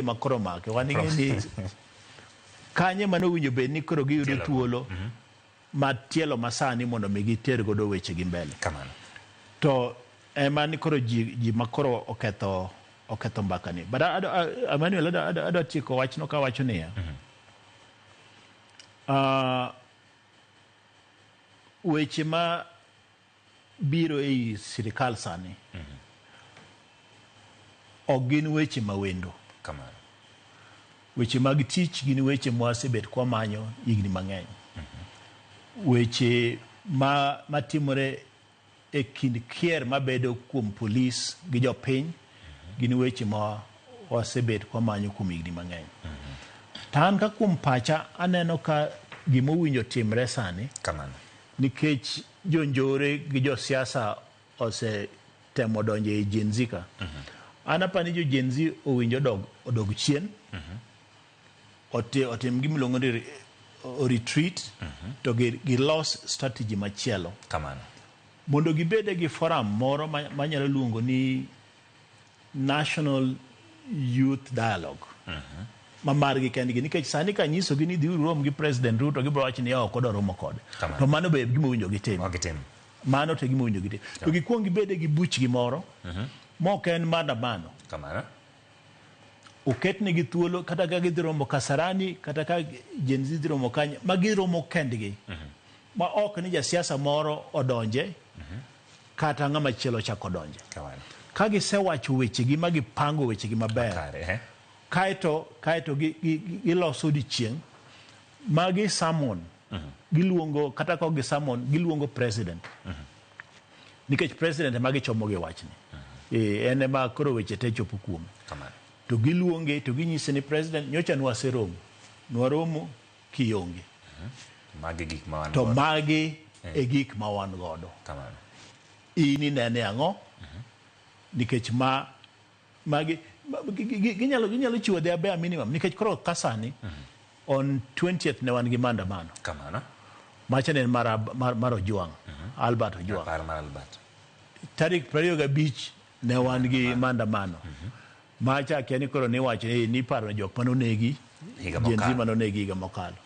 makoro make waning'e ni kanye mano winjo bed ni koro giyudo thuolo matielo masani mondo mi giter godo weche gi mbele kamano to ema ni koro ji makoro oketho mbaka ni but Emmanuel adwa tieko wachno ka wacho niya weche ma biro ei sirikal sani ok gin weche mawendo kamano weche mag tich gin weche mwasebet kwa manyo higni mang'eny weche matimore e kind kier mabedo kuom polis gi jopiny gin weche ma wasebet kwa manyo kuom higni mang'eny tan ka kuom pacha aneno ka gimowinjo timre sani kamano nikech jonjore gi josiasa osetemo donjo e Gen Z ka anapani jo Gen Z owinjo odog chien otim gimiluongo ni retreat to gilos strategy machielo kamano mondo gibede gi forum moro manyalo luongo ni National Youth Dialogue mamargi kendgi nikech sani ka nyisogi ni dhiuru rom gi President Ruto gibiro wacho ni ok odwa romo kode to mano be gima owinjo gitim mano to gima owinjo gitim to gikwong gibede gi buchgi moro mok en maandamano kamano oketnegi thuolo kata ka gidhi romo Kasarani kata ka Gen Z dhi romo kanye ma giromo kendgi ma ok ni jasiasa moro odonje kata ng'ama chielo chako donje ka gisewacho wechegi ma gipango wechegi maber kaeto giloso odiochieng' ma gisamon giluongo kata ka gisamon giluongo president nikech president ema gichomo gi wachni en ema koro weche te chopo kuome to giluonge to ginyise ni president nyocha nwaromo kionge to magi e gik ma wan godo ini nene ang'o nikech magi ginyalo chiwo their bare minimum nikech koro kasani on 20th ne wan gi maandamano macha ne mar Ojwang Albert Ojwang tarik 25 ne wan gi maandamano macha kiani koro ni wacho ni paro jok manonegi Gen Z manonegi higa mokalo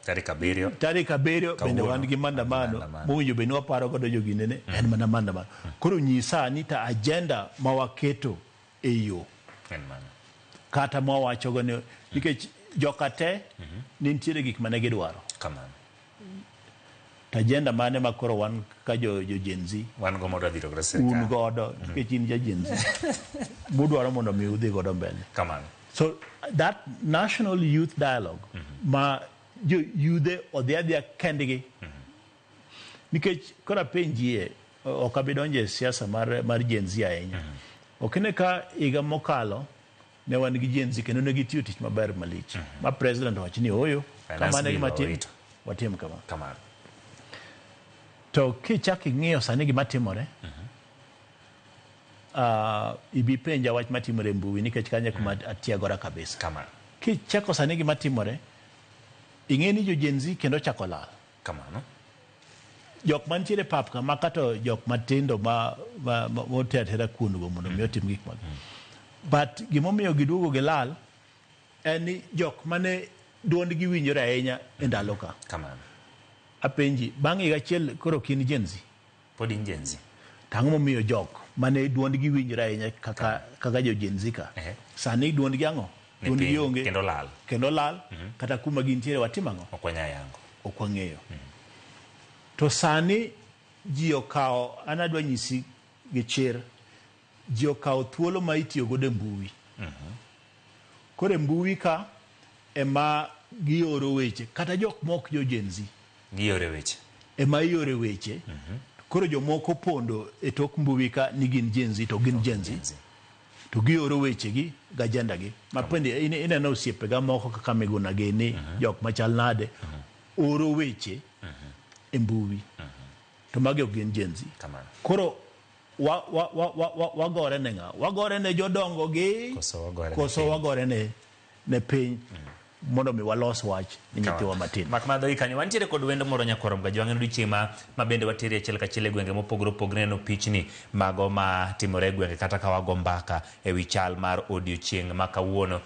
tarik 7 bende wan gi maandamano mowinjo be nwaparo godo joginene en mana maandamano koro nyisa ni ta agenda mawaketo e yo kata mawachogo ni nikech joka te nitiere gik mane gidwaro ta agenda mane makoro wan ka jo Gen Z wan go modo dhiro go sirikal un godo nikech in ja Gen Z mudwaro mondo mi udhi godo mbele so that National Youth Dialogue ma yudhe odhiadhia kendgi nikech kora penjie ok abidonje siasa mar Gen Z ahinya okine ka higa mokalo ne wan gi Gen Z kendo ne gitiyo tich maber malich ma president wacho ni oyo kamane gimatim watim kama to kichak ing'iyo sani gimatimore ibi penja wach matimore mbui nikech kanya kuma atiagora kabisa kichako sani gimatimore ing'e ni jo Gen Z kendo chako lal jok mantiere pap kama kata jok matindo motetera kuongo mondo mi otim gik mag but gimomiyo giduogo gi lal en ni jok mane duondgi winjore ahinya e ndalo ka apenji bang' higa achiel koro kin Gen Z pod in Gen Z tang'o momiyo jok mane duondgi winjore ahinya kaka jo Gen Z ka sani duondgi ang'o duondgi onge kendo lal kata kuma gintiere watim ang'o ok wang'eyo to sani ji okawo anadwa nyisi gi chir ji okawo thuolo ma itiyo godo e mbui kore mbui ka ema gioro weche kata jok mok jo Gen Z giore weche ema iore weche koro jomoko pondo e tok mbui ka ni gin Gen Z to gin Gen Z to gioro weche gi ga agenda gi mapende ineno osiepega moko kaka Miguna Gini jok machal nade oro weche e mbui to magi ok gin Gen Z koro wagore ne ng'a wagore ne jodongo gi koso wagore ne piny mondo mi walos wach ni nyithiwa matin. Mak madho ikanyo wantiere kod wendo moro nyakwarom ga jwang'en odiochieng' ma bende watiere achiel kachiel e gwenge mopogore opogore no pichni mago ma timore e gwenge kata ka wago mbaka e wi chal mar odiochieng' ma kawuono